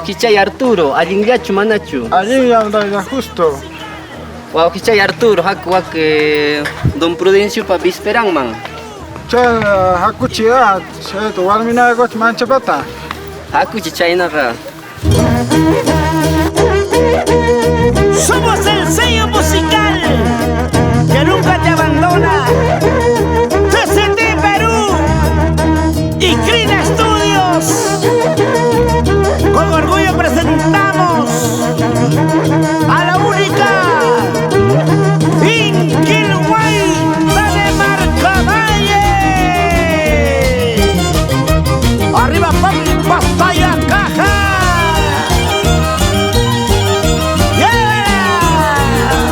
Kichay Arturo, allinllachu manachu. Allí justo. Kichay Arturo, que Don Prudencio pa bisperanman. Che, hakuchia, che, tu warmina goch manchapata. Hakuchi chaynaka. Somos el sello musical que nunca te abandona. TCT Perú y Crina Estudios. Con orgullo presentamos a la única Inkil Wayta de Marcavalle. Arriba papi, pastalla caja. Yeah.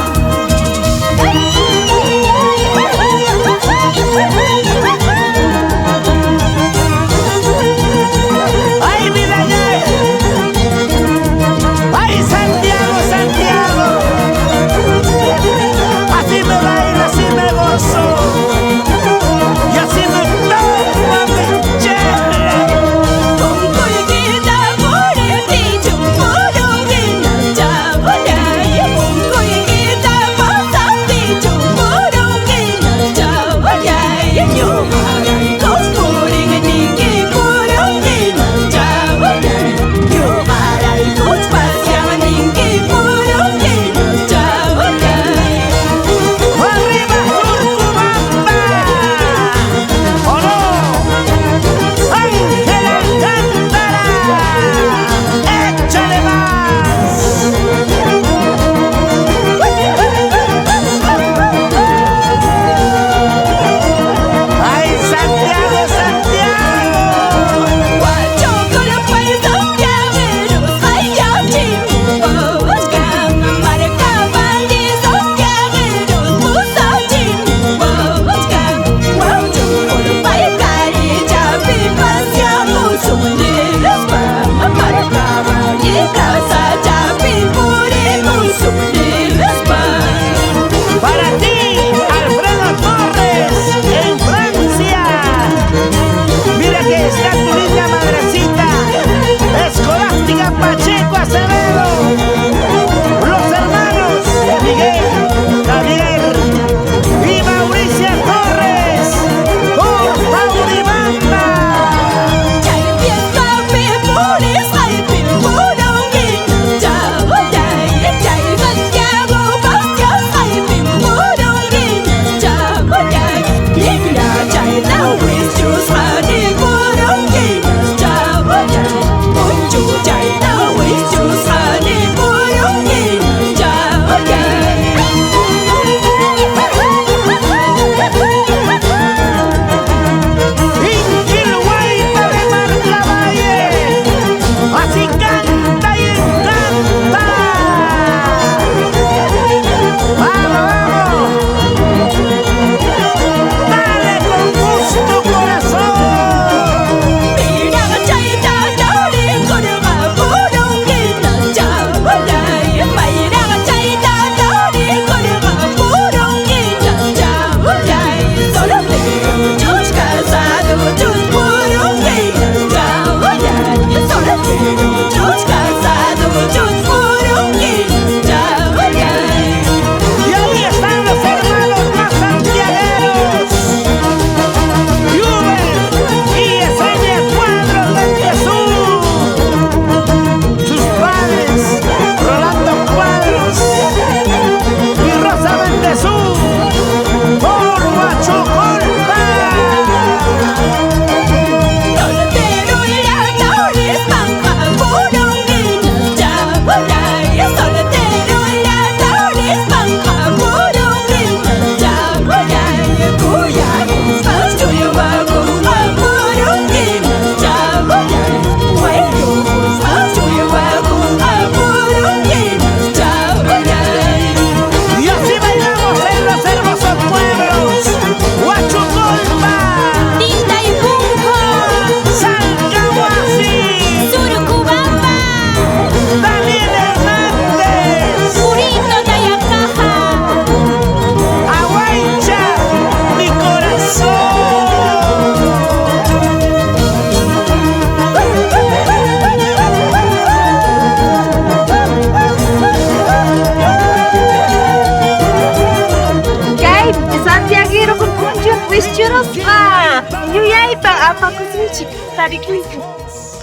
Wayta, apa kusunchi, tarikliku.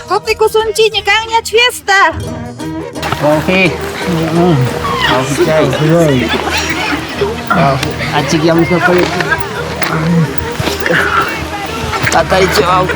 Kopi kusunchi, kanya fiesta. Okay. Okay. Acik yang sekali. Tatay jauh.